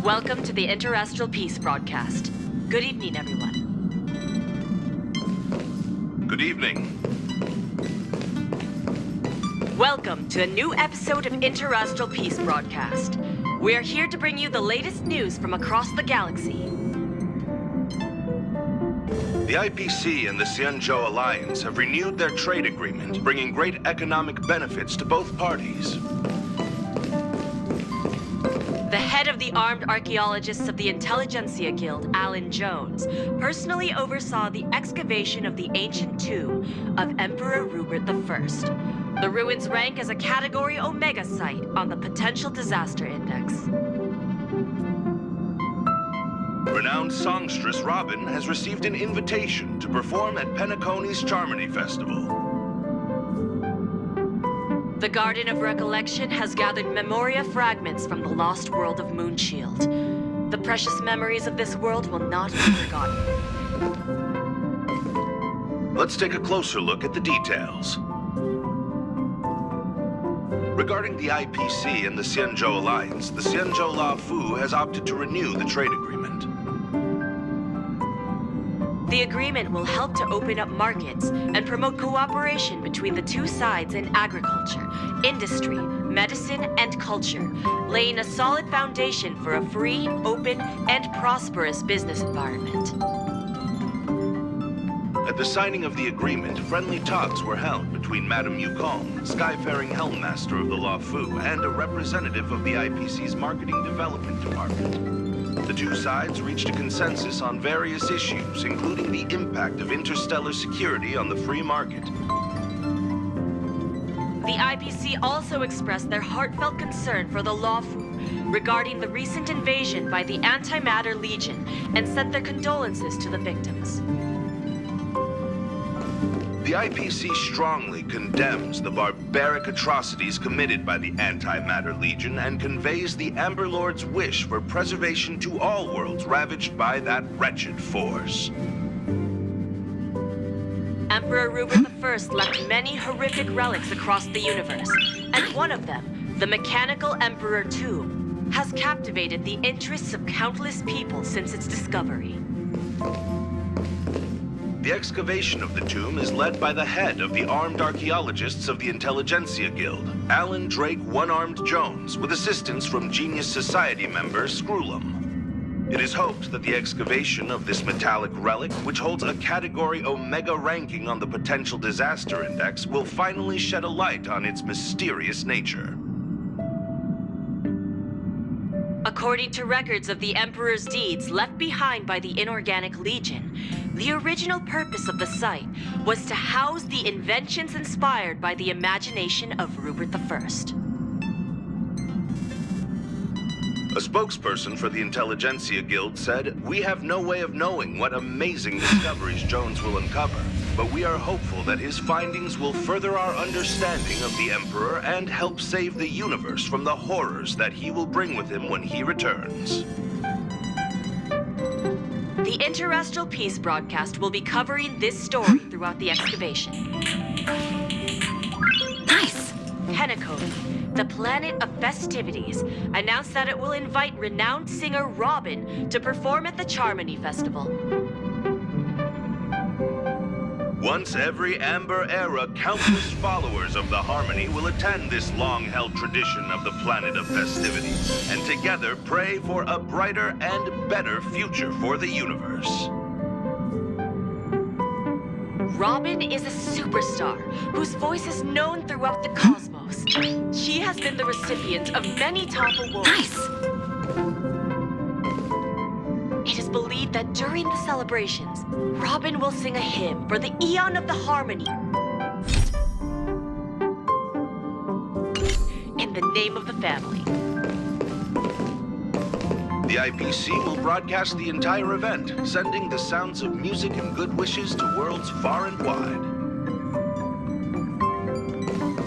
Welcome to the Interastral Peace broadcast. Good evening, everyone. Good evening. Welcome to a new episode of Interastral Peace broadcast. We are here to bring you the latest news from across the galaxy. The IPC and the Xianzhou Alliance have renewed their trade agreement, bringing great economic benefits to both parties. The head of the Armed Archaeologists of the Intelligentsia Guild, Alan Jones, personally oversaw the excavation of the ancient tomb of Emperor Rupert I. The ruins rank as a Category Omega site on the Potential Disaster Index. Renowned songstress Robin has received an invitation to perform at Penacony's Charmony Festival. The Garden of Recollection has gathered memoria fragments from the lost world of Moonshield. The precious memories of this world will not be forgotten. Let's take a closer look at the details. Regarding the IPC and the Xianzhou Alliance, the Xianzhou La Fu has opted to renew the trade agreement. The agreement will help to open up markets and promote cooperation between the two sides in agriculture, industry, medicine, and culture, laying a solid foundation for a free, open, and prosperous business environment. At the signing of the agreement, friendly talks were held between Madame Yukong, Skyfaring Helmmaster of the La Fu, and a representative of the IPC's Marketing Development Department. The two sides reached a consensus on various issues, including the impact of interstellar security on the free market. The IPC also expressed their heartfelt concern for the Lawfu regarding the recent invasion by the Antimatter Legion and sent their condolences to the victims. The IPC strongly condemns the barbaric atrocities committed by the Antimatter Legion and conveys the Amber Lord's wish for preservation to all worlds ravaged by that wretched force. Emperor Rupert I left many horrific relics across the universe, and one of them, the Mechanical Emperor Tomb, has captivated the interests of countless people since its discovery. The excavation of the tomb is led by the head of the Armed Archaeologists of the Intelligentsia Guild, Alan Drake One-Armed Jones, with assistance from Genius Society member Screwlum. It is hoped that the excavation of this metallic relic, which holds a Category Omega ranking on the Potential Disaster Index, will finally shed a light on its mysterious nature. According to records of the Emperor's deeds left behind by the Inorganic Legion, the original purpose of the site was to house the inventions inspired by the imagination of Rupert I. A spokesperson for the Intelligentsia Guild said, "We have no way of knowing what amazing discoveries Jones will uncover, but we are hopeful that his findings will further our understanding of the Emperor and help save the universe from the horrors that he will bring with him when he returns." The Interastral Peace broadcast will be covering this story throughout the excavation. Nice! Penacony, the planet of festivities, announced that it will invite renowned singer Robin to perform at the Charmony Festival. Once every Amber Era, countless followers of the Harmony will attend this long-held tradition of the planet of festivity, and together pray for a brighter and better future for the universe. Robin is a superstar whose voice is known throughout the cosmos. She has been the recipient of many top awards. Nice! It is believed that during the celebrations, Robin will sing a hymn for the Eon of the Harmony in the name of the family. The IPC will broadcast the entire event, sending the sounds of music and good wishes to worlds far and wide.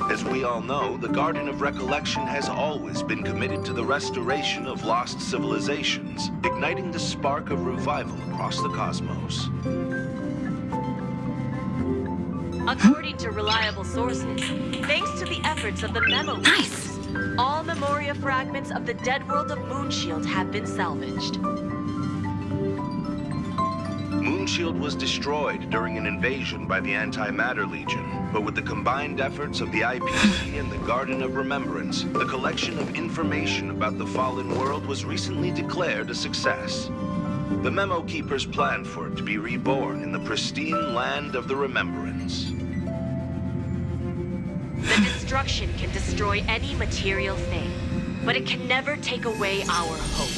As we all know, the Garden of Recollection has always been committed to the restoration of lost civilizations, igniting the spark of revival across the cosmos. According to reliable sources, thanks to the efforts of the Memo Nice. Keepers, all Memoria fragments of the dead world of Moonshield have been salvaged. Moonshield was destroyed during an invasion by the Antimatter Legion, but with the combined efforts of the IPC and the Garden of Remembrance, the collection of information about the fallen world was recently declared a success. The Memo Keepers planned for it to be reborn in the pristine land of the Remembrance. The destruction can destroy any material thing, but it can never take away our hope.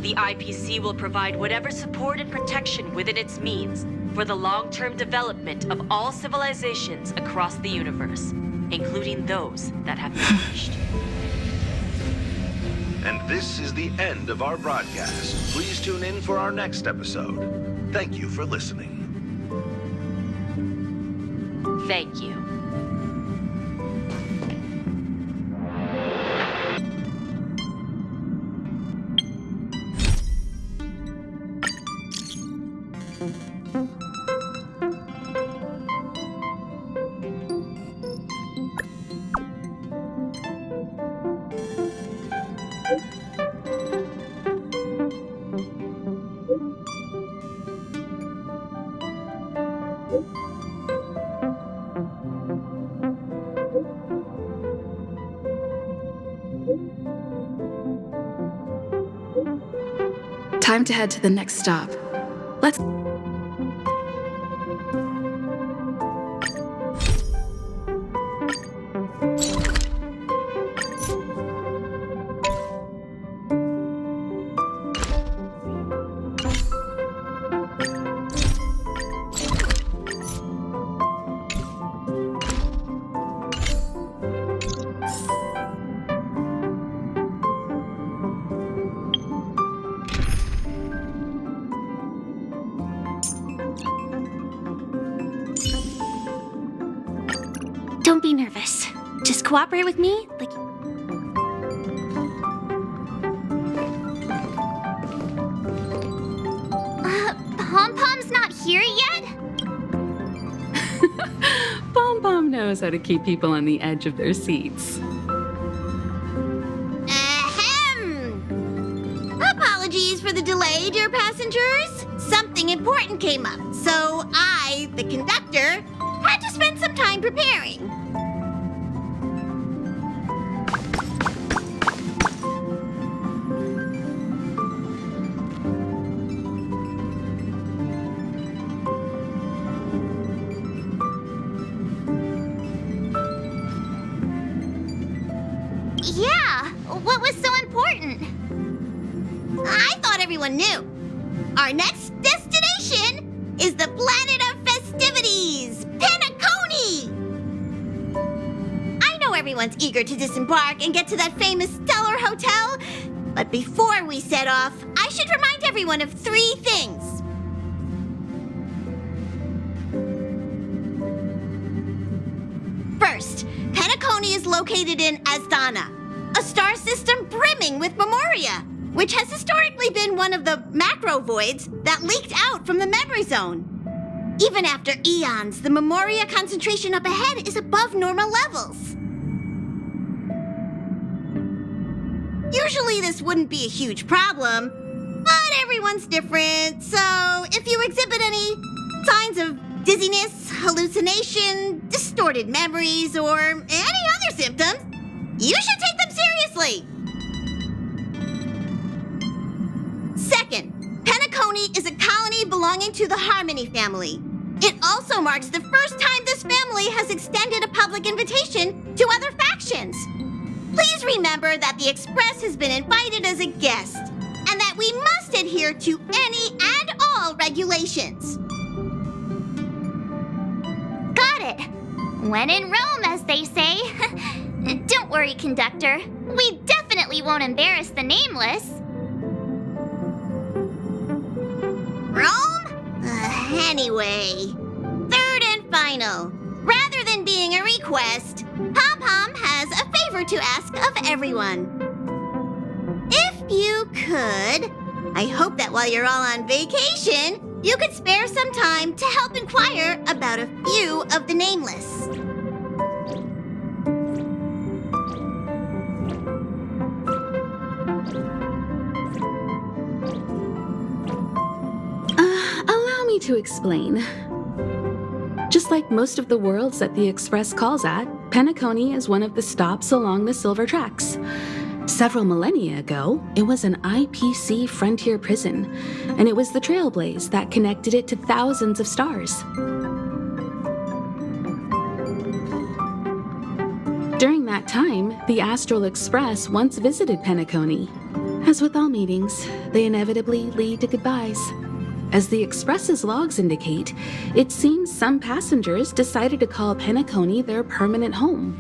The IPC will provide whatever support and protection within its means for the long-term development of all civilizations across the universe, including those that have perished. And this is the end of our broadcast. Please tune in for our next episode. Thank you for listening. Thank you. Time to head to the next stop. Let's... Don't be nervous. Just cooperate with me, like... Pom-Pom's not here yet? Pom-Pom knows how to keep people on the edge of their seats. Ahem! Apologies for the delay, dear passengers. Something important came up, so I, the conductor, had to spend some time preparing. Yeah, what was so important? I thought everyone knew. Our next destination is the planet of festivities, Penacony! I know everyone's eager to disembark and get to that famous Stellar Hotel, but before we set off, I should remind everyone of 3 things. First, Penacony is located in Asdana, a star system brimming with Memoria, which has historically been one of the macro voids that leaked out from the memory zone. Even after eons, the Memoria concentration up ahead is above normal levels. Usually this wouldn't be a huge problem, but everyone's different, so if you exhibit any signs of dizziness, hallucination, distorted memories, or any other symptoms, you should take them seriously. Second, Penacony is a colony belonging to the Harmony family. It also marks the first time this family has extended a public invitation to other factions. Please remember that the Express has been invited as a guest, and that we must adhere to any and all regulations. Got it. When in Rome, as they say. Don't worry, conductor. We definitely won't embarrass the nameless. Rome? Anyway, third and final. Rather than being a request, Pom-Pom has a favor to ask of everyone. If you could, I hope that while you're all on vacation, you could spare some time to help inquire about a few of the nameless. Allow me to explain. Just like most of the worlds that the Express calls at, Penacony is one of the stops along the Silver Tracks. Several millennia ago, it was an IPC frontier prison, and it was the Trailblaze that connected it to thousands of stars. During that time, the Astral Express once visited Penacony. As with all meetings, they inevitably lead to goodbyes. As the Express's logs indicate, it seems some passengers decided to call Penacony their permanent home.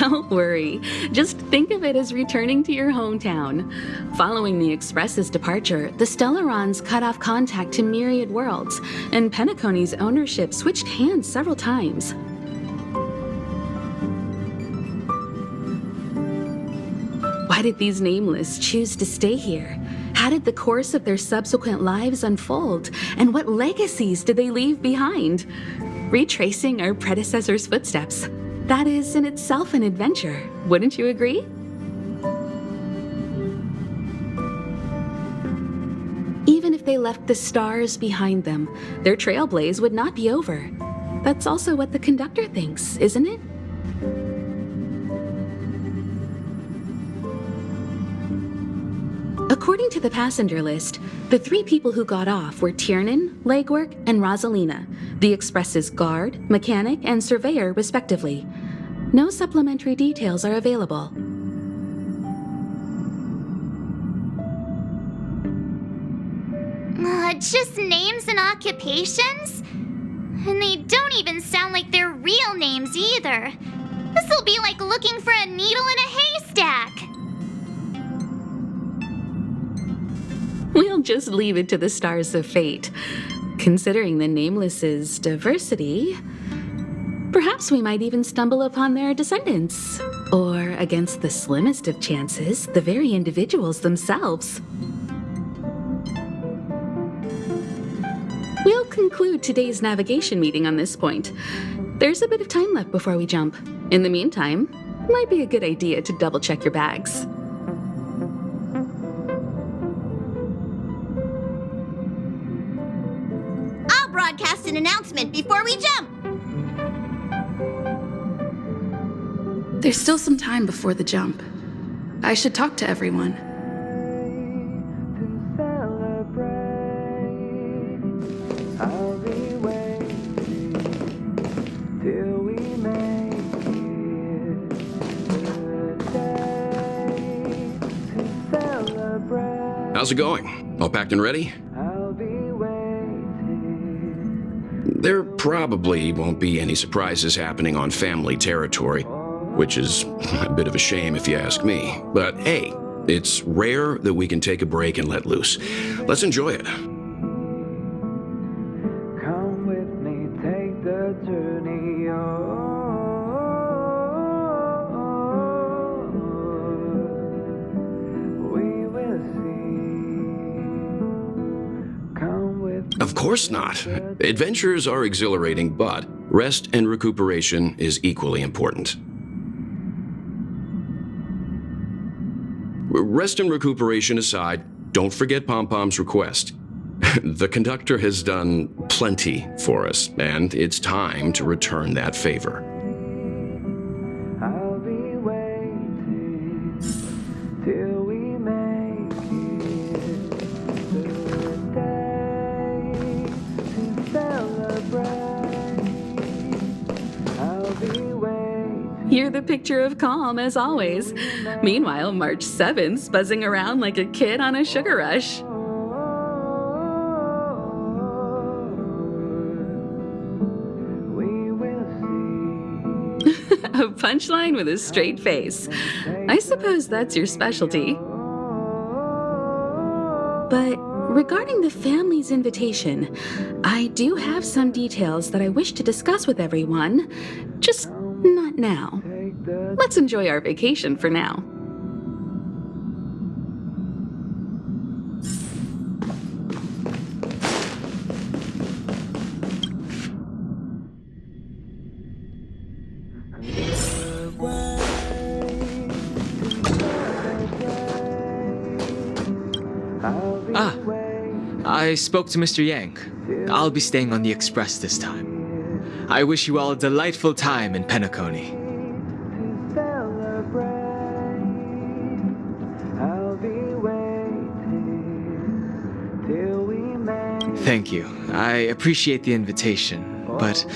Don't worry, just think of it as returning to your hometown. Following the Express's departure, the Stellarons cut off contact to myriad worlds, and Penacony's ownership switched hands several times. Why did these nameless choose to stay here? How did the course of their subsequent lives unfold? And what legacies did they leave behind? Retracing our predecessors' footsteps. That is in itself an adventure, wouldn't you agree? Even if they left the stars behind them, their trailblaze would not be over. That's also what the conductor thinks, isn't it? According to the passenger list, the 3 people who got off were Tiernan, Legwork, and Rosalina, the Express's guard, mechanic, and surveyor, respectively. No supplementary details are available. Just names and occupations? And they don't even sound like their real names either. This'll be like looking for a needle in a haystack. We'll just leave it to the stars of fate. Considering the Nameless's diversity, perhaps we might even stumble upon their descendants. Or, against the slimmest of chances, the very individuals themselves. We'll conclude today's navigation meeting on this point. There's a bit of time left before we jump. In the meantime, it might be a good idea to double-check your bags. I'll broadcast an announcement before we jump. There's still some time before the jump. I should talk to everyone. How's it going? All packed and ready? There probably won't be any surprises happening on family territory, which is a bit of a shame if you ask me. But hey, it's rare that we can take a break and let loose. Let's enjoy it. Come with me, take the journey on. We will see. Come with Of course not. Adventures are exhilarating, but rest and recuperation is equally important. Rest and recuperation aside, don't forget Pom-Pom's request. The conductor has done plenty for us, and it's time to return that favor. I'll be waiting till we make it to the day to celebrate. I'll be waiting. You're the picture of calm, as always. Meanwhile, March 7th's buzzing around like a kid on a sugar rush. We will see. A punchline with a straight face. I suppose that's your specialty. But regarding the family's invitation, I do have some details that I wish to discuss with everyone, just not now. Take let's enjoy our vacation for now. I spoke to Mr. Yang. I'll be staying on the express this time. I wish you all a delightful time in Penacony. Thank you. I appreciate the invitation, but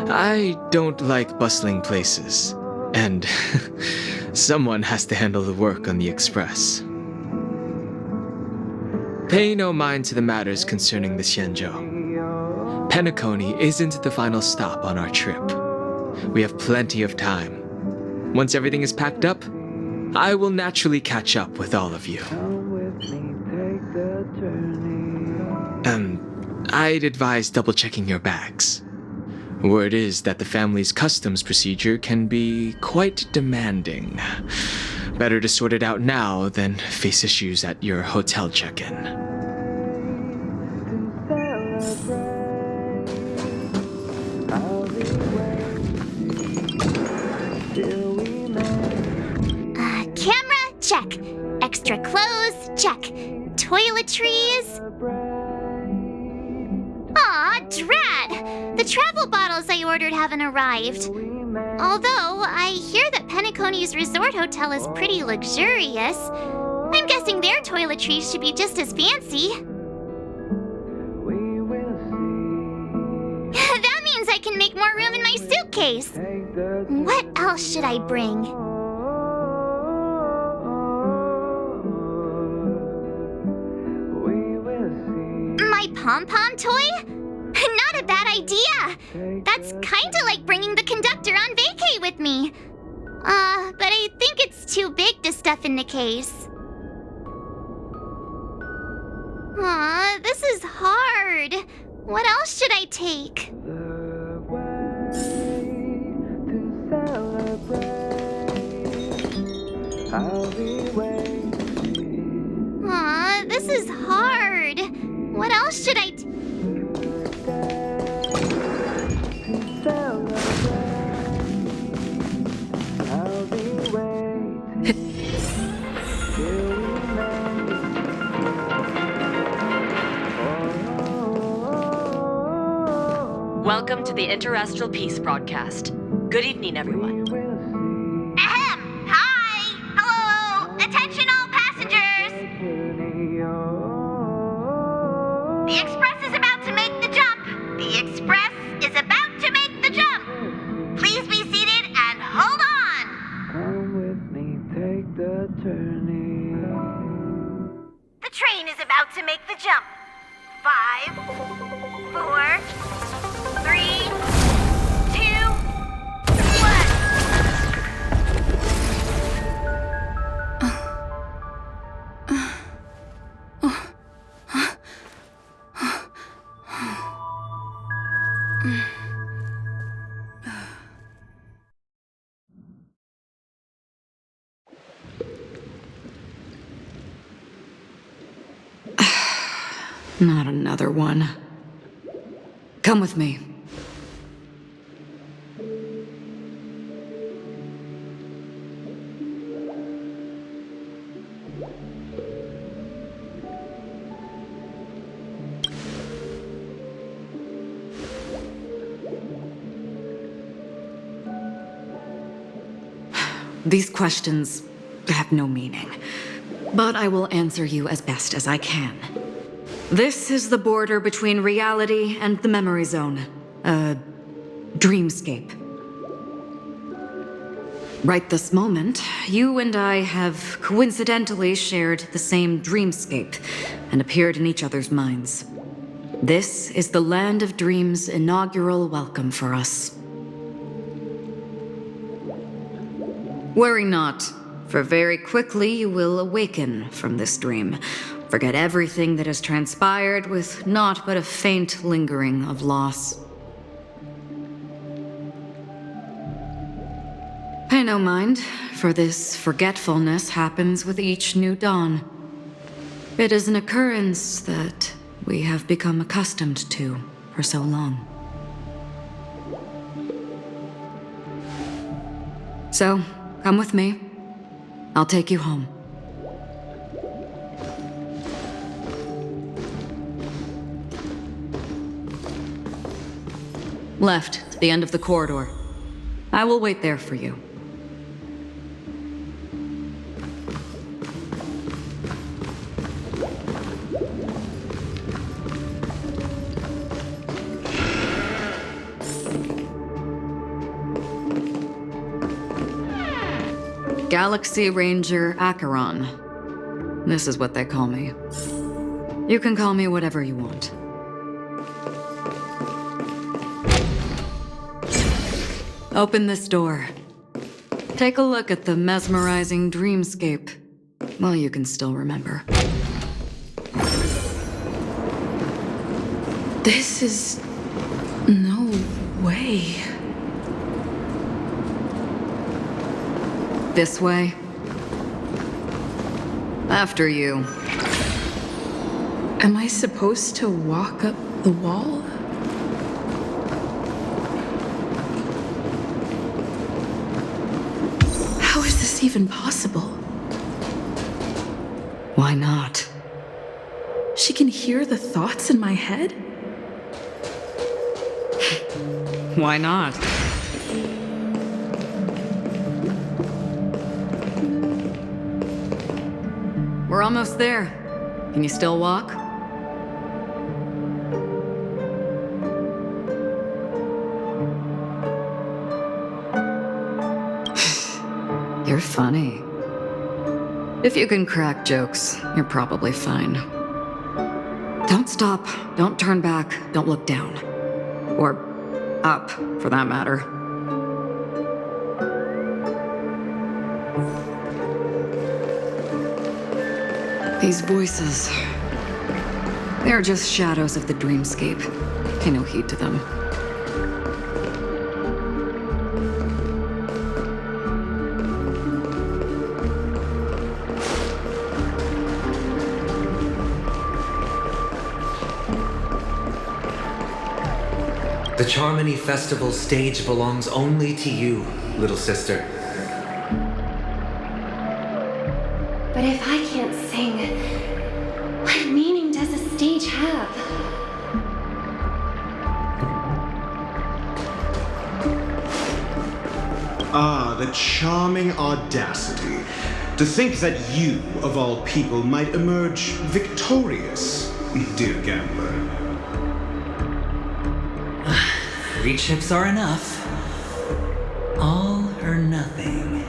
I don't like bustling places. And someone has to handle the work on the express. Pay no mind to the matters concerning the Xianzhou. Penacony isn't the final stop on our trip. We have plenty of time. Once everything is packed up, I will naturally catch up with all of you. I'd advise double-checking your bags. Word is that the family's customs procedure can be quite demanding. Better to sort it out now than face issues at your hotel check-in. Camera, check. Extra clothes, check. Toiletries. Aw, drat! The travel bottles I ordered haven't arrived. Although, I hear that Penacony's resort hotel is pretty luxurious. I'm guessing their toiletries should be just as fancy. That means I can make more room in my suitcase. What else should I bring? My pom-pom toy? Not a bad idea! That's kinda like bringing the conductor on vacay with me. But I think it's too big to stuff in the case. Aw, this is hard. What else should I take? Aw, this is hard. What else should I Welcome to the Interastral Peace broadcast. Good evening, everyone. Ahem! Hi! Hello! Attention all passengers! The express is about to make the jump! The express is about to make the jump! Please be seated and hold on! Come with me, take the journey. The train is about to make the jump. 5, 4, 3, 2, 1. Not another one. Come with me. These questions have no meaning, but I will answer you as best as I can. This is the border between reality and the memory zone, a dreamscape. Right this moment, you and I have coincidentally shared the same dreamscape and appeared in each other's minds. This is the Land of Dreams' inaugural welcome for us. Worry not, for very quickly you will awaken from this dream. Forget everything that has transpired with naught but a faint lingering of loss. no mind, for this forgetfulness happens with each new dawn. It is an occurrence that we have become accustomed to for so long. So, come with me. I'll take you home. Left, to the end of the corridor. I will wait there for you. Galaxy Ranger Acheron. This is what they call me. You can call me whatever you want. Open this door. Take a look at the mesmerizing dreamscape. Well, you can still remember. This is... no way. This way. After you. Am I supposed to walk up the wall? How is this even possible? Why not? She can hear the thoughts in my head? Why not? We're almost there. Can you still walk? You're funny. If you can crack jokes, you're probably fine. Don't stop, don't turn back, don't look down. Or up, for that matter. These voices, they're just shadows of the dreamscape. Pay no heed to them. The Charmony Festival stage belongs only to you, little sister. But if I can't sing, what meaning does a stage have? Ah, the charming audacity. To think that you, of all people, might emerge victorious, dear gambler. 3 chips are enough. All or nothing.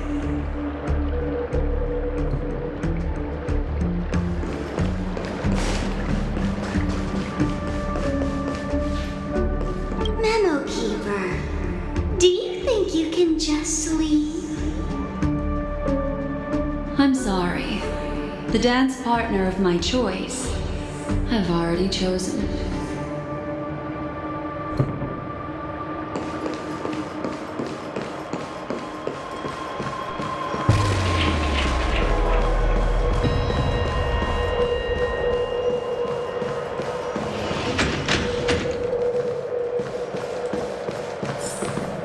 Memo Keeper, do you think you can just leave? I'm sorry. The dance partner of my choice, I've already chosen.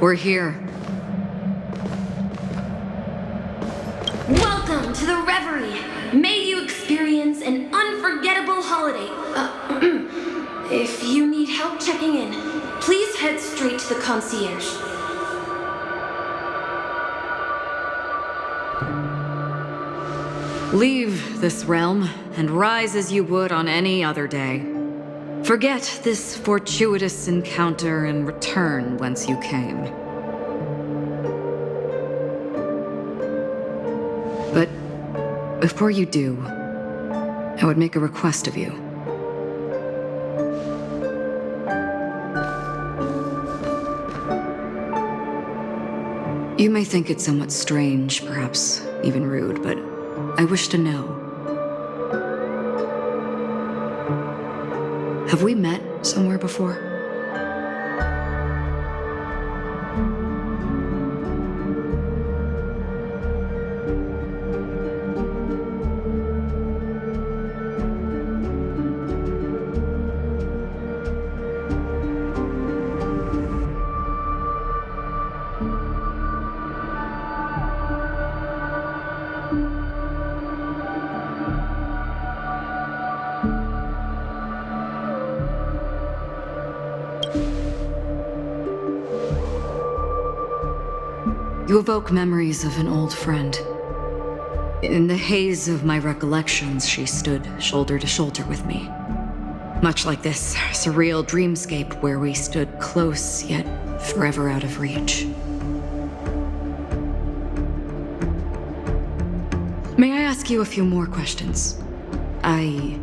We're here. Welcome to the Reverie. May you experience an unforgettable holiday. If you need help checking in, please head straight to the concierge. Leave this realm and rise as you would on any other day. Forget this fortuitous encounter and return whence you came. But before you do, I would make a request of you. You may think it somewhat strange, perhaps even rude, but I wish to know. Have we met somewhere before? You evoke memories of an old friend. In the haze of my recollections, she stood shoulder to shoulder with me. Much like this surreal dreamscape where we stood close yet forever out of reach. May I ask you a few more questions? I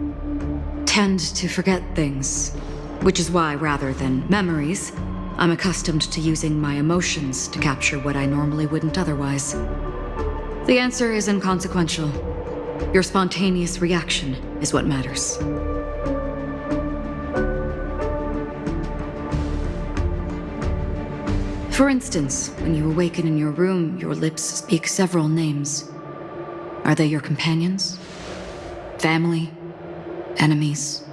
tend to forget things, which is why, rather than memories, I'm accustomed to using my emotions to capture what I normally wouldn't otherwise. The answer is inconsequential. Your spontaneous reaction is what matters. For instance, when you awaken in your room, your lips speak several names. Are they your companions? Family? Enemies?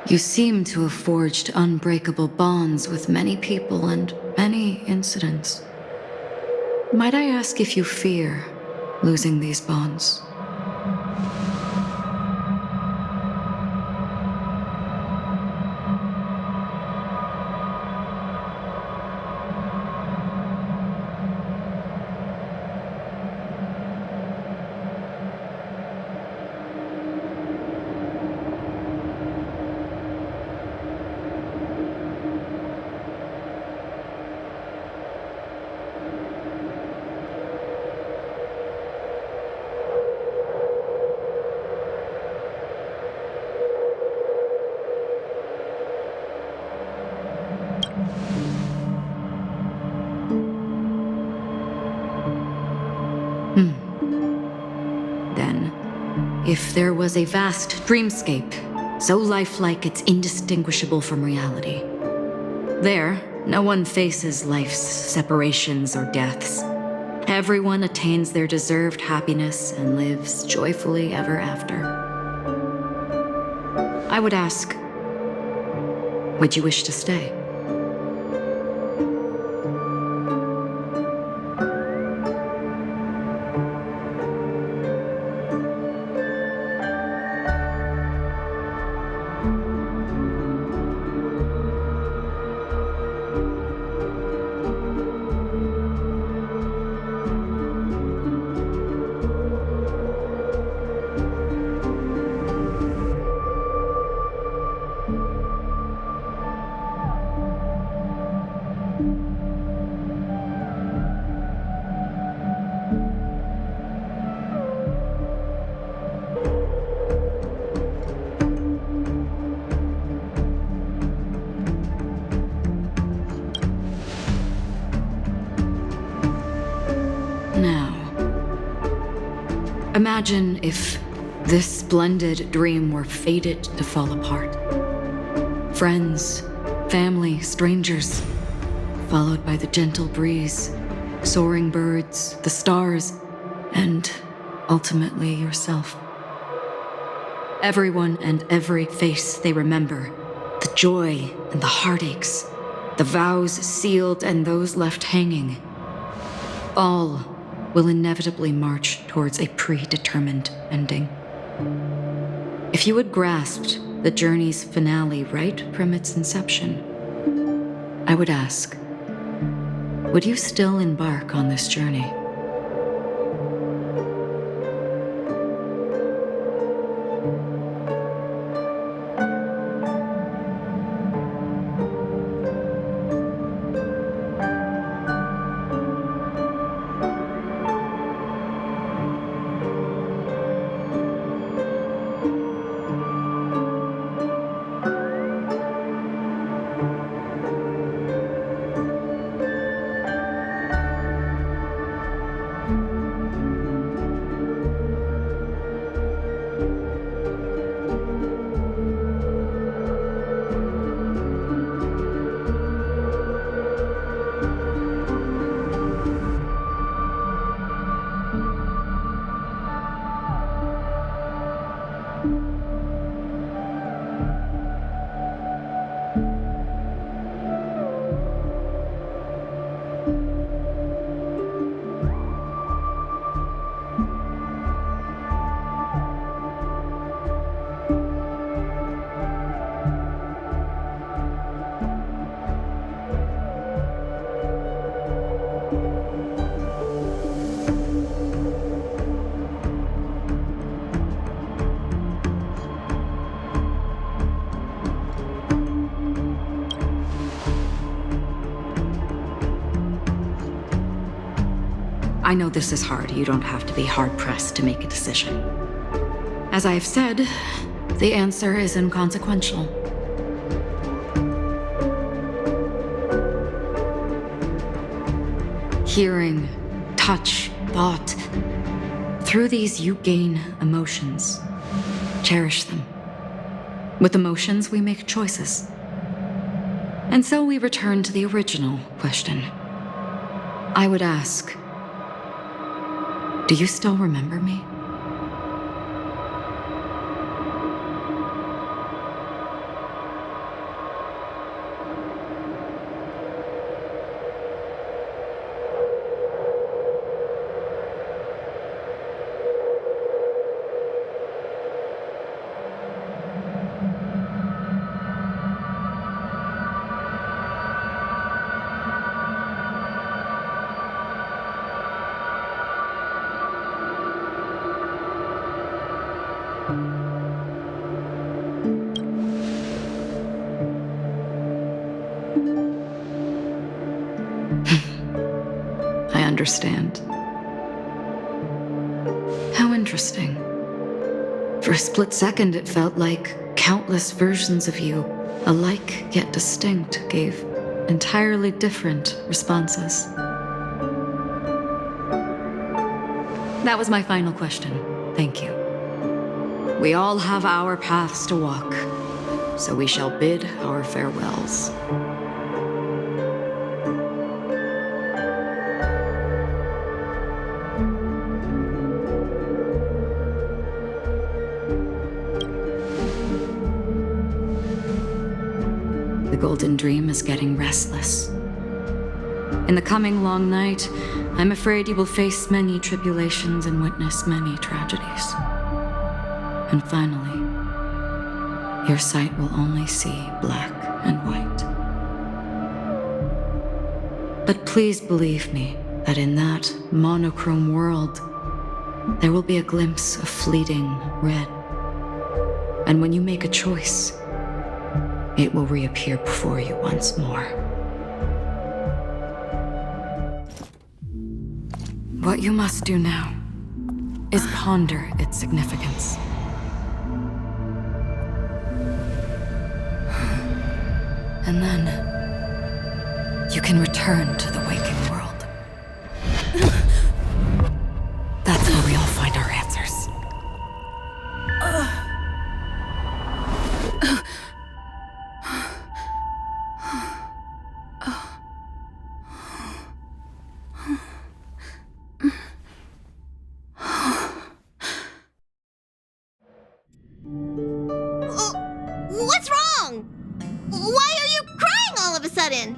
You seem to have forged unbreakable bonds with many people and many incidents. Might I ask if you fear losing these bonds? Then, if there was a vast dreamscape, so lifelike it's indistinguishable from reality, there, no one faces life's separations or deaths. Everyone attains their deserved happiness and lives joyfully ever after. I would ask, would you wish to stay? Now, imagine if this splendid dream were fated to fall apart. Friends, family, strangers, followed by the gentle breeze, soaring birds, the stars, and ultimately yourself. Everyone and every face they remember, the joy and the heartaches, the vows sealed and those left hanging, all will inevitably march towards a predetermined ending. If you had grasped the journey's finale right from its inception, I would ask, would you still embark on this journey? I know this is hard. You don't have to be hard-pressed to make a decision. As I have said, the answer is inconsequential. Hearing, touch, thought. Through these, you gain emotions. Cherish them. With emotions, we make choices. And so we return to the original question. I would ask, do you still remember me? I understand. How interesting. For a split second, it felt like countless versions of you, alike yet distinct, gave entirely different responses. That was my final question. Thank you. We all have our paths to walk, so we shall bid our farewells. The Golden Dream is getting restless. In the coming long night, I'm afraid you will face many tribulations and witness many tragedies. And finally, your sight will only see black and white. But please believe me that in that monochrome world, there will be a glimpse of fleeting red. And when you make a choice, it will reappear before you once more. What you must do now is ponder its significance. And then you can return to the waking world. That's where we all find our answers. What's wrong? Why are you crying all of a sudden?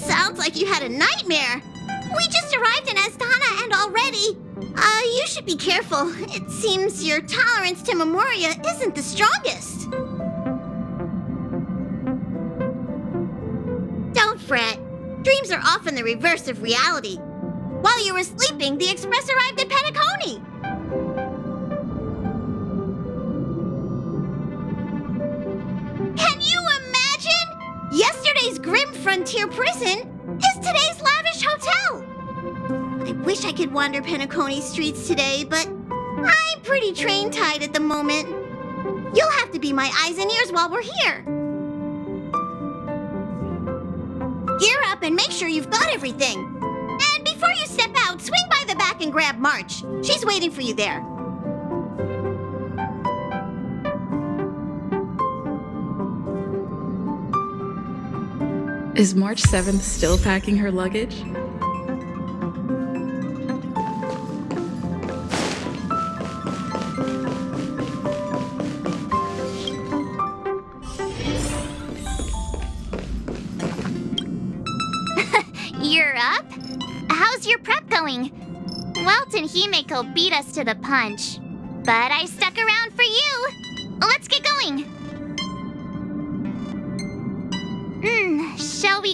Sounds like you had a nightmare. We just arrived in Astana and already... you should be careful. It seems your tolerance to Memoria isn't the strongest. Don't fret. Dreams are often the reverse of reality. While you were sleeping, the Express arrived at Penacony. Can you imagine? Yesterday's grim frontier prison is today's lavish hotel. I wish I could wander Penacony streets today, but I'm pretty train-tied at the moment. You'll have to be my eyes and ears while we're here. Gear up and make sure you've got everything. And before you step out, swing by the back and grab March. She's waiting for you there. Is March 7th still packing her luggage? You're up? How's your prep going? Welt and Himeko beat us to the punch. But I stuck around for you. Let's get going.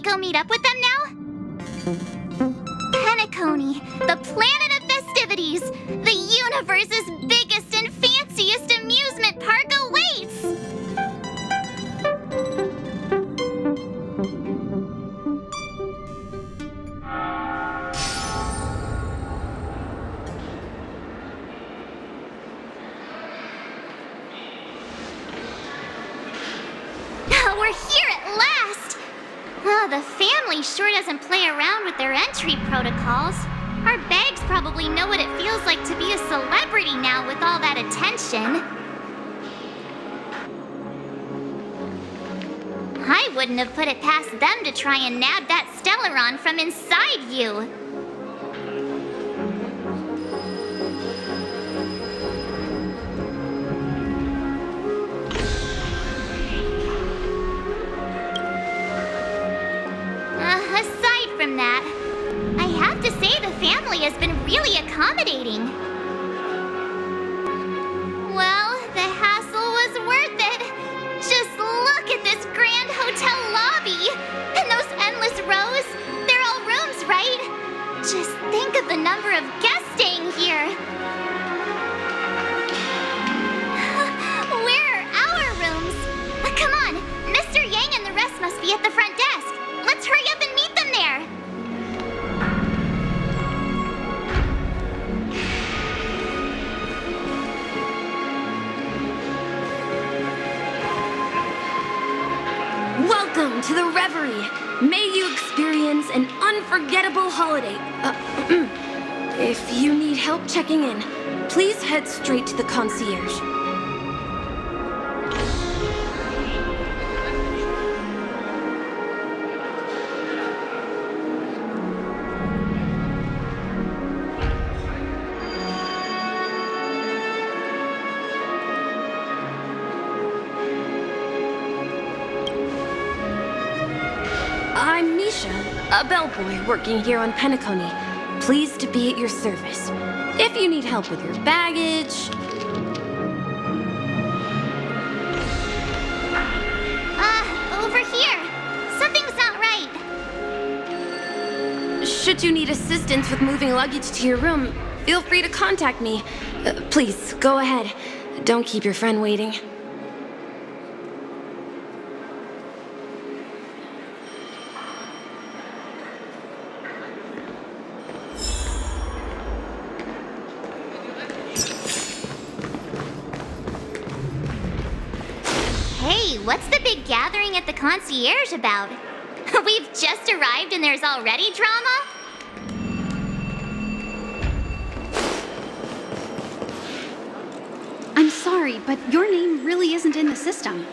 go meet up with them now? Penacony, the planet of festivities! The universe's biggest and fanciest amusement park awaits! We're here at last! Oh, the family sure doesn't play around with their entry protocols. Our bags probably know what it feels like to be a celebrity now with all that attention. I wouldn't have put it past them to try and nab that Stellaron from inside you. Aside from that, I have to say the family has been really accommodating. Well, the hassle was worth it. Just look at this grand hotel lobby. And those endless rows. They're all rooms, right? Just think of the number of guests staying here. Where are our rooms? Come on, Mr. Yang and the rest must be at the front desk. Let's hurry up and meet them there. Welcome to the Reverie. May you experience an unforgettable holiday. If you need help checking in, please head straight to the concierge. I'm Misha, a bellboy working here on Penacony. Pleased to be at your service. If you need help with your baggage... Over here. Something's not right. Should you need assistance with moving luggage to your room, feel free to contact me. Please, go ahead. Don't keep your friend waiting. Hey, what's the big gathering at the concierge about? We've just arrived and there's already drama? I'm sorry, but your name really isn't in the system.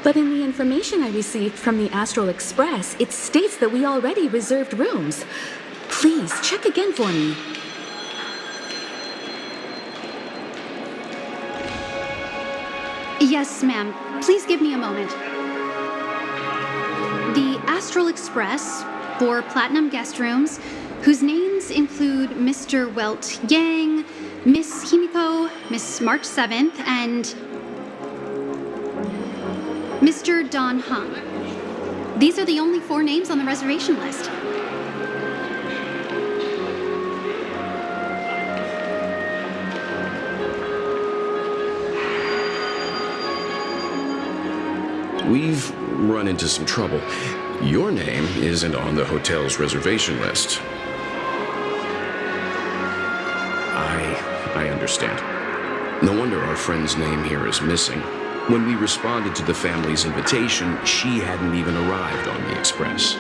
But in the information I received from the Astral Express, it states that we already reserved rooms. Please, check again for me. Yes, ma'am. Please give me a moment. The Astral Express, 4 platinum guest rooms, whose names include Mr. Welt Yang, Miss Himiko, Miss March 7th, and Mr. Don Hung. These are the only 4 names on the reservation list. We've run into some trouble. Your name isn't on the hotel's reservation list. I understand. No wonder our friend's name here is missing. When we responded to the family's invitation, she hadn't even arrived on the express.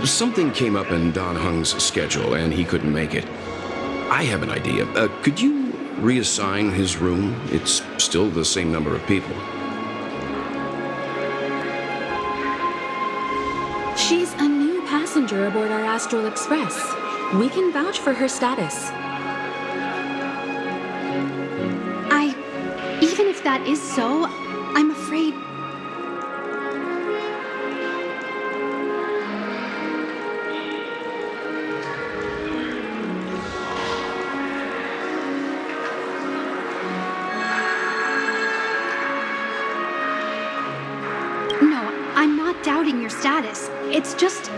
Something came up in Don Hung's schedule, and he couldn't make it. I have an idea. Could you reassign his room? It's still the same number of people. She's a new passenger aboard our Astral Express. We can vouch for her status. Even if that is so, I'm afraid... doubting your status. It's just...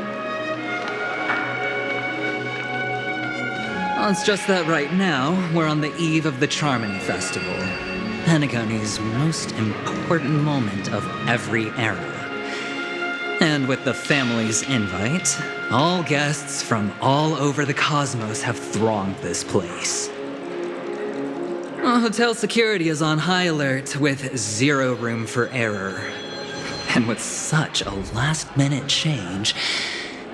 Well, it's just that right now, we're on the eve of the Charmony Festival, Penacony's most important moment of every era. And with the family's invite, all guests from all over the cosmos have thronged this place. Hotel security is on high alert with zero room for error. And with such a last-minute change,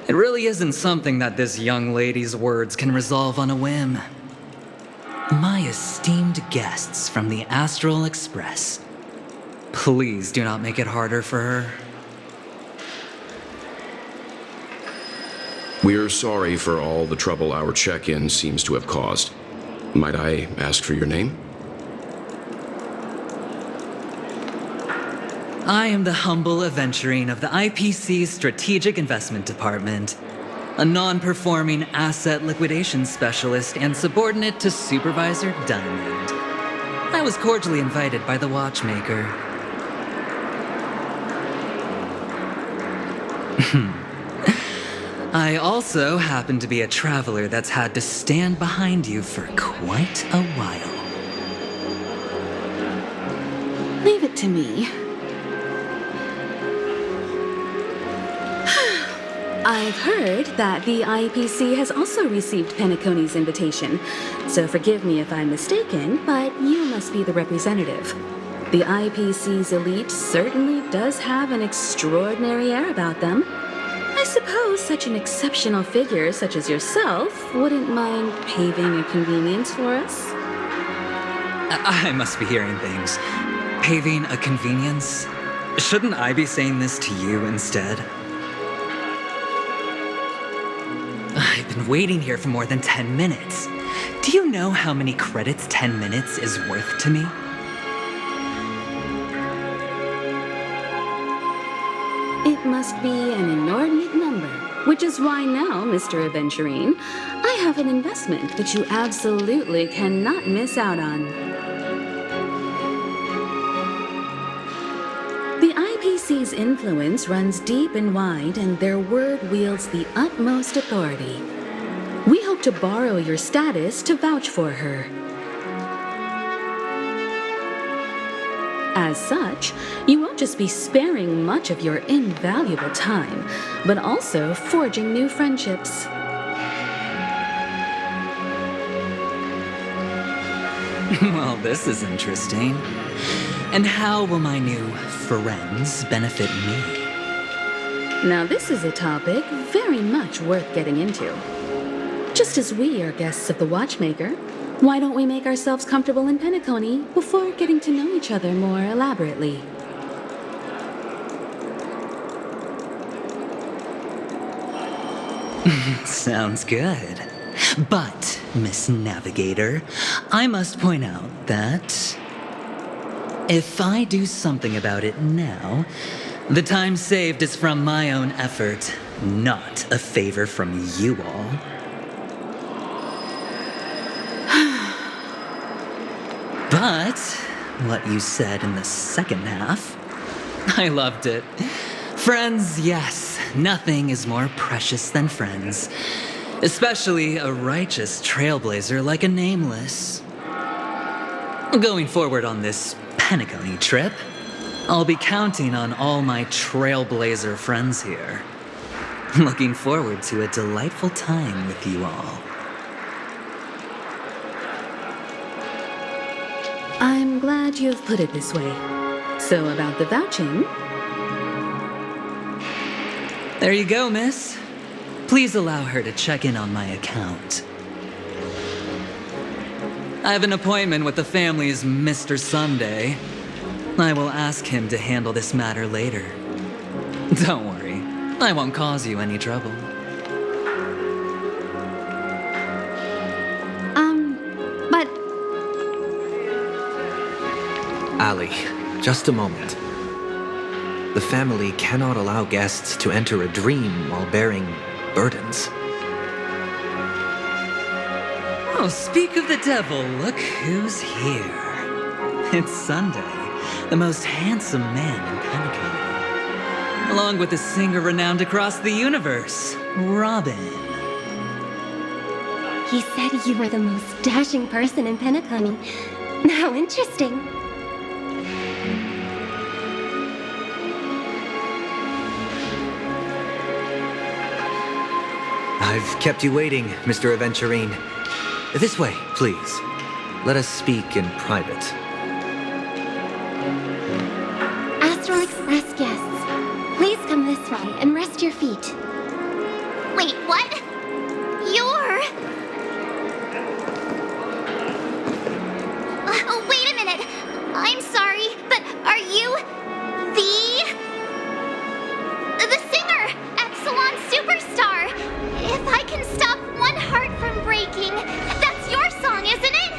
it really isn't something that this young lady's words can resolve on a whim. My esteemed guests from the Astral Express, please do not make it harder for her. We're sorry for all the trouble our check-in seems to have caused. Might I ask for your name? I am the humble aventurine of the IPC's Strategic Investment Department, a non-performing asset liquidation specialist and subordinate to Supervisor Diamond. I was cordially invited by the watchmaker. I also happen to be a traveler that's had to stand behind you for quite a while. Leave it to me. I've heard that the IPC has also received Penacony's invitation, so forgive me if I'm mistaken, but you must be the representative. The IPC's elite certainly does have an extraordinary air about them. I suppose such an exceptional figure such as yourself wouldn't mind paving a convenience for us? I must be hearing things. Paving a convenience? Shouldn't I be saying this to you instead? I've been waiting here for more than 10 minutes. Do you know how many credits 10 minutes is worth to me? It must be an inordinate number, which is why now, Mr. Aventurine, I have an investment that you absolutely cannot miss out on. The IPC's influence runs deep and wide, and their word wields the utmost authority. We hope to borrow your status to vouch for her. As such, you won't just be sparing much of your invaluable time, but also forging new friendships. Well, this is interesting. And how will my new friends benefit me? Now, this is a topic very much worth getting into. Just as we are guests of the Watchmaker, why don't we make ourselves comfortable in Penacony before getting to know each other more elaborately? Sounds good. But, Miss Navigator, I must point out that if I do something about it now, the time saved is from my own effort, not a favor from you all. But what you said in the second half, I loved it. Friends, yes, nothing is more precious than friends, especially a righteous trailblazer like a Nameless. Going forward on this Penacony trip, I'll be counting on all my trailblazer friends here. Looking forward to a delightful time with you all. I'm glad you've put it this way. So about the vouching... There you go, miss. Please allow her to check in on my account. I have an appointment with the family's Mr. Sunday. I will ask him to handle this matter later. Don't worry, I won't cause you any trouble. But... Ali, just a moment. The family cannot allow guests to enter a dream while bearing burdens. Oh, speak of the devil, look who's here. It's Sunday, the most handsome man in along with a singer renowned across the universe, Robin. He said you were the most dashing person in Penacony. How interesting. I've kept you waiting, Mr. Aventurine. This way, please. Let us speak in private. Astral Express guests, please come this way and rest your feet. Wait, what? You're... wait a minute. I'm sorry, but are you the singer, Epsilon Superstar? If I can stop one heart from breaking, that's your song, isn't it?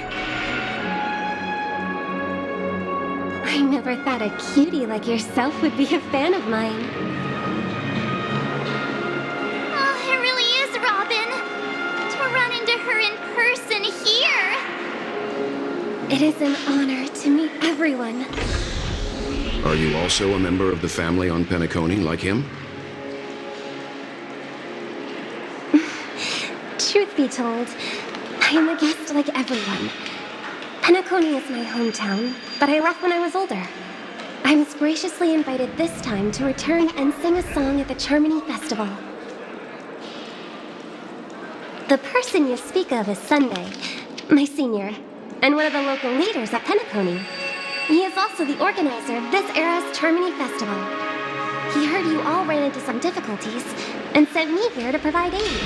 I never thought a cutie like yourself would be a fan of mine. Oh, it really is, Robin. To run into her in person here. It is an honor to meet everyone. Are you also a member of the family on Penacony, like him? Truth be told, I am a guest like everyone. Penacony is my hometown, but I left when I was older. I was graciously invited this time to return and sing a song at the Charmony Festival. The person you speak of is Sunday, my senior, and one of the local leaders at Penacony. He is also the organizer of this era's Charmony Festival. He heard you all ran into some difficulties and sent me here to provide aid.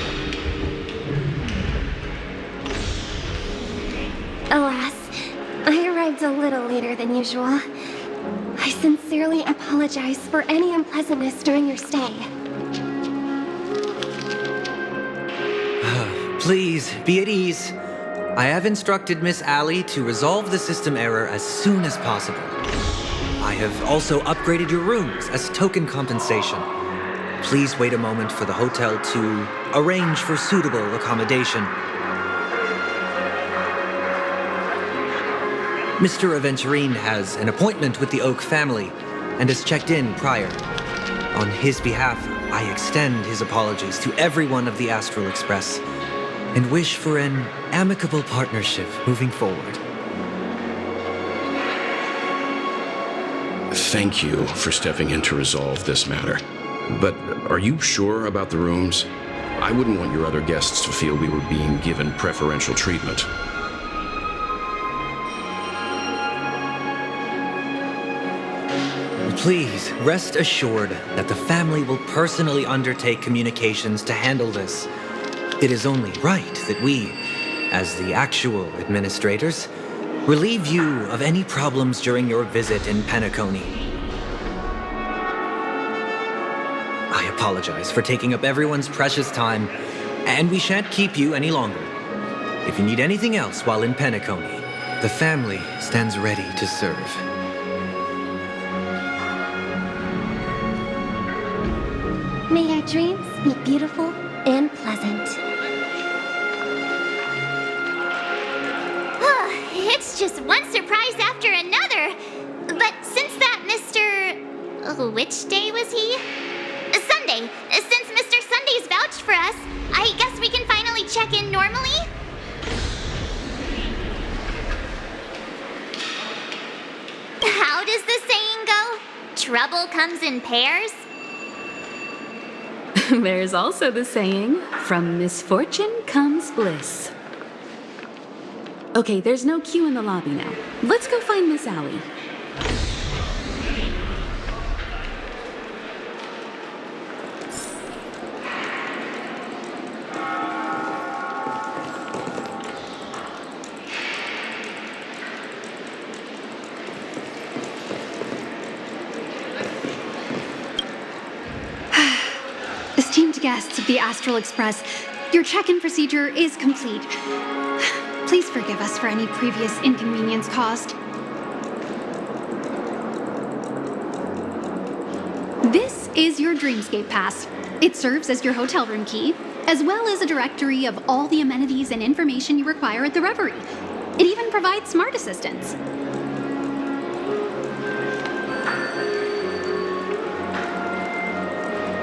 Alas, I arrived a little later than usual. I sincerely apologize for any unpleasantness during your stay. Please, be at ease. I have instructed Miss Allie to resolve the system error as soon as possible. I have also upgraded your rooms as token compensation. Please wait a moment for the hotel to arrange for suitable accommodation. Mr. Aventurine has an appointment with the Oak family and has checked in prior. On his behalf, I extend his apologies to everyone of the Astral Express and wish for an amicable partnership moving forward. Thank you for stepping in to resolve this matter. But are you sure about the rooms? I wouldn't want your other guests to feel we were being given preferential treatment. Please, rest assured that the family will personally undertake communications to handle this. It is only right that we, as the actual administrators, relieve you of any problems during your visit in Penacony. I apologize for taking up everyone's precious time, and we shan't keep you any longer. If you need anything else while in Penacony, the family stands ready to serve. May our dreams be beautiful and pleasant. It's just one surprise after another. But since that Mr... which day was he? Sunday. Since Mr. Sunday's vouched for us, I guess we can finally check in normally? How does the saying go? Trouble comes in pairs? There's also the saying, from misfortune comes bliss. Okay, there's no queue in the lobby now. Let's go find Miss Allie. Esteemed guests of the Astral Express, your check-in procedure is complete. Please forgive us for any previous inconvenience caused. This is your Dreamscape Pass. It serves as your hotel room key, as well as a directory of all the amenities and information you require at the Reverie. It even provides smart assistants.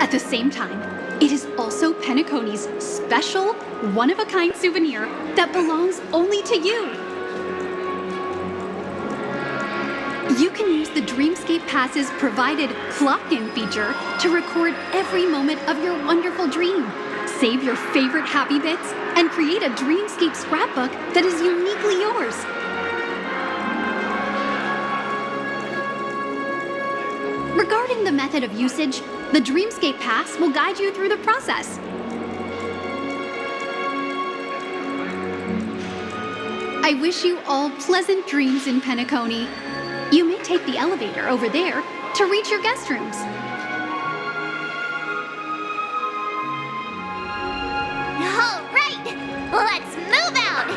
At the same time, it is also Penacony's special, one-of-a-kind souvenir that belongs only to you. You can use the Dreamscape Pass's provided clock-in feature to record every moment of your wonderful dream. Save your favorite happy bits and create a Dreamscape scrapbook that is uniquely yours. Regarding the method of usage, the Dreamscape Pass will guide you through the process. I wish you all pleasant dreams in Penacony. You may take the elevator over there to reach your guest rooms. All right, let's move out!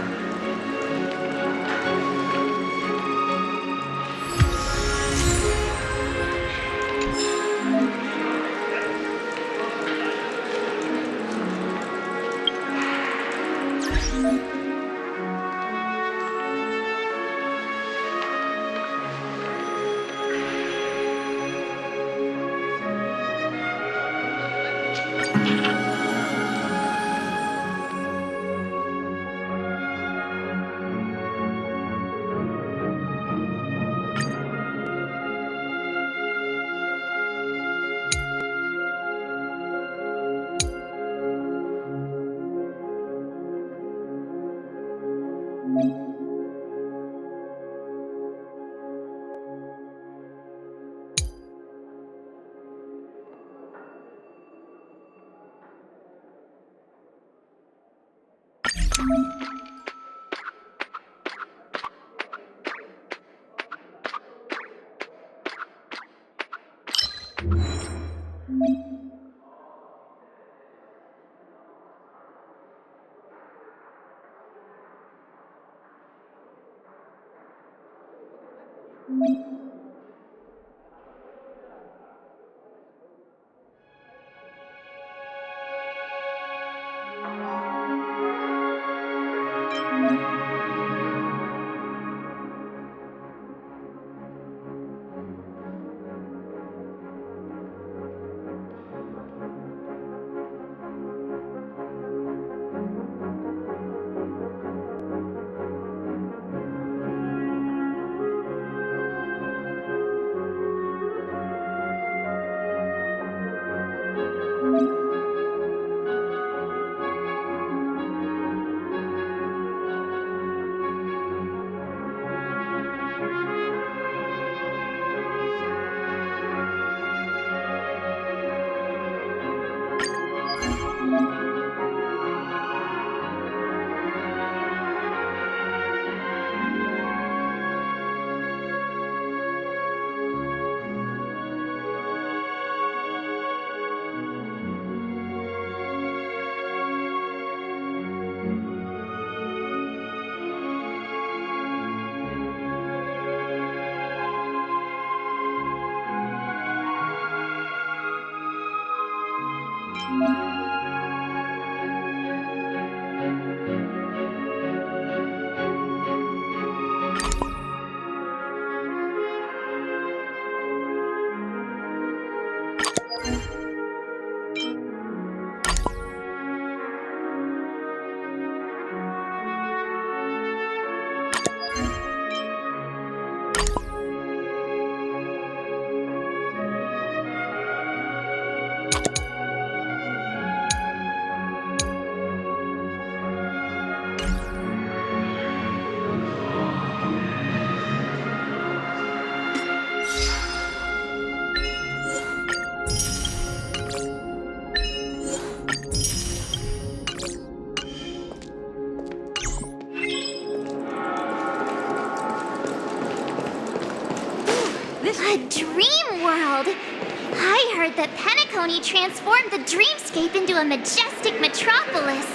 A dream world! I heard that Penacony transformed the dreamscape into a majestic metropolis.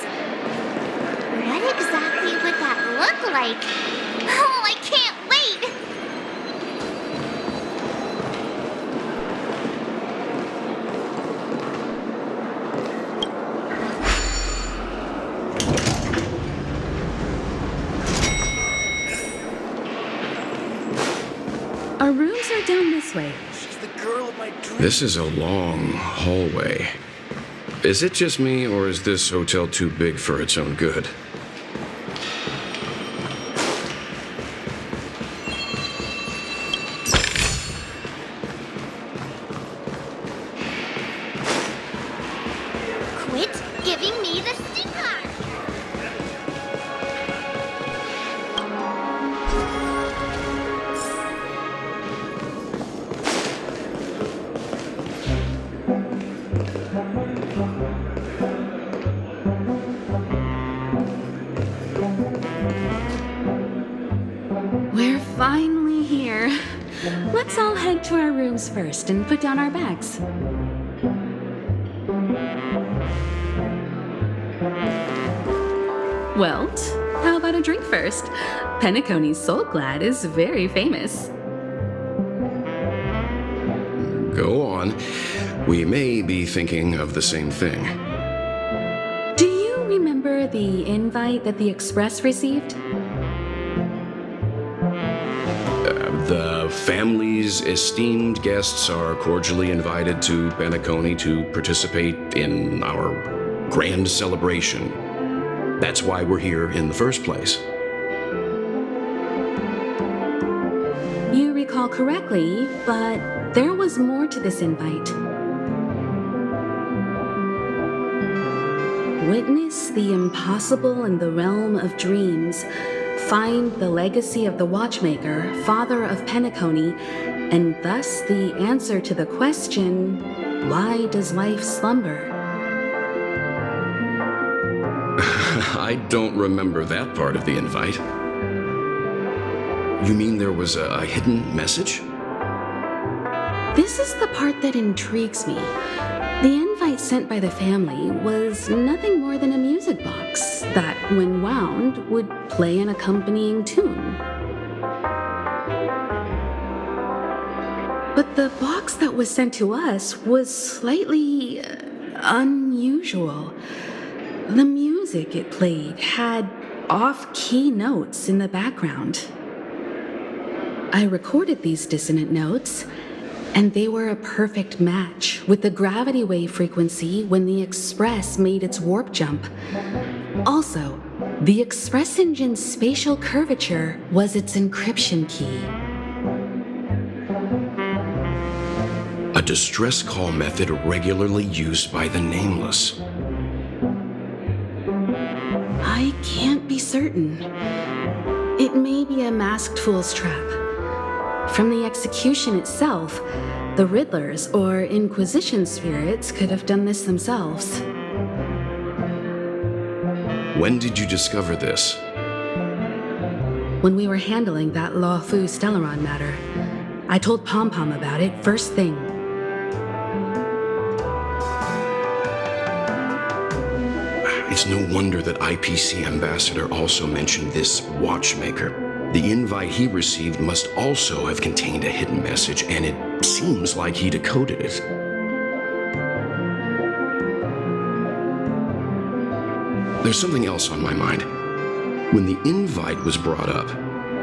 What exactly would that look like? Oh, I can't wait! Our rooms are down this way. She's the girl of my dreams. This is a long hallway. Is it just me, or is this hotel too big for its own good? Quit giving me the stinker! We're finally here. Let's all head to our rooms first and put down our bags. Welt, how about a drink first? Penacony's Soul Glad is very famous. Go on. We may be thinking of the same thing. Do you remember the invite that the Express received? The family's esteemed guests are cordially invited to Penacony to participate in our grand celebration. That's why we're here in the first place. You recall correctly, but there was more to this invite. Witness the impossible in the realm of dreams. Find the legacy of the Watchmaker, father of Penacony, and thus the answer to the question, why does life slumber? I don't remember that part of the invite. You mean there was a hidden message? This is the part that intrigues me. The invite sent by the family was nothing more than a music box that, when wound, would play an accompanying tune. But the box that was sent to us was slightly unusual. The music it played had off-key notes in the background. I recorded these dissonant notes, and they were a perfect match with the gravity wave frequency when the Express made its warp jump. Also, the Express engine's spatial curvature was its encryption key. A distress call method regularly used by the Nameless. I can't be certain. It may be a masked fool's trap. From the execution itself, the Riddlers or Inquisition spirits could have done this themselves. When did you discover this? When we were handling that Law Fu Stellaron matter, I told Pom Pom about it first thing. It's no wonder that IPC Ambassador also mentioned this Watchmaker. The invite he received must also have contained a hidden message, and it seems like he decoded it. There's something else on my mind. When the invite was brought up,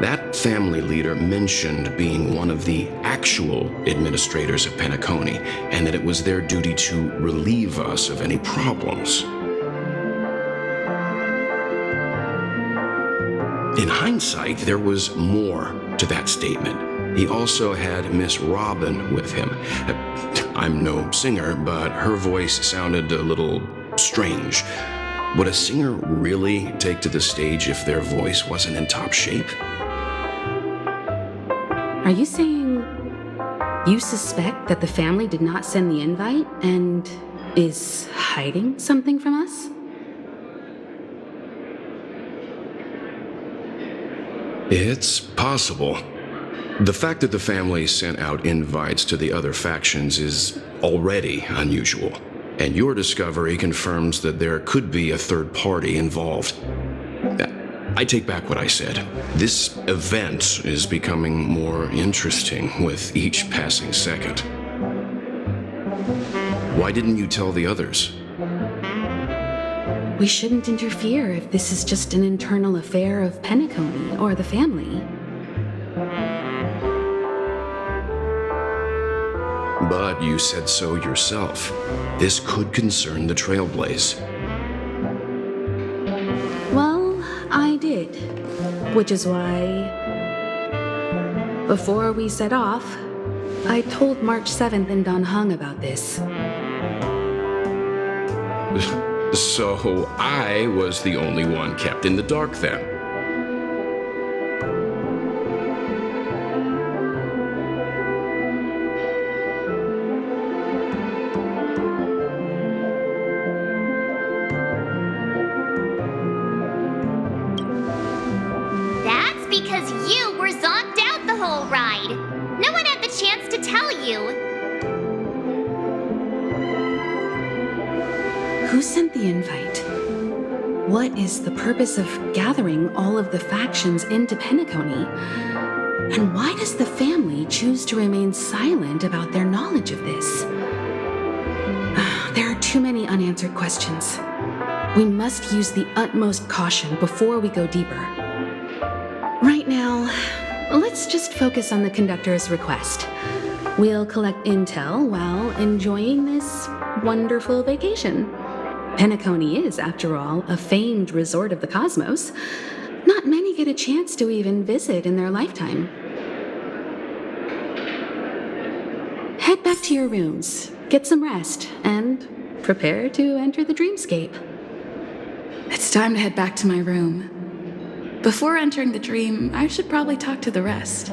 that family leader mentioned being one of the actual administrators of Penacony, and that it was their duty to relieve us of any problems. In hindsight, there was more to that statement. He also had Miss Robin with him. I'm no singer, but her voice sounded a little strange. Would a singer really take to the stage if their voice wasn't in top shape? Are you saying you suspect that the family did not send the invite and is hiding something from us? It's possible. The fact that the family sent out invites to the other factions is already unusual, and your discovery confirms that there could be a third party involved. I take back what I said. This event is becoming more interesting with each passing second. Why didn't you tell the others? We shouldn't interfere if this is just an internal affair of Penacony or the family. But you said so yourself. This could concern the Trailblaze. Well, I did. Which is why, before we set off, I told March 7th and Don Hung about this. So I was the only one kept in the dark then. That's because you were zonked out the whole ride. No one had the chance to tell you. Who sent the invite? What is the purpose of gathering all of the factions into Penacony? And why does the family choose to remain silent about their knowledge of this? There are too many unanswered questions. We must use the utmost caution before we go deeper. Right now, let's just focus on the conductor's request. We'll collect intel while enjoying this wonderful vacation. Penacony is, after all, a famed resort of the cosmos. Not many get a chance to even visit in their lifetime. Head back to your rooms, get some rest, and prepare to enter the dreamscape. It's time to head back to my room. Before entering the dream, I should probably talk to the rest.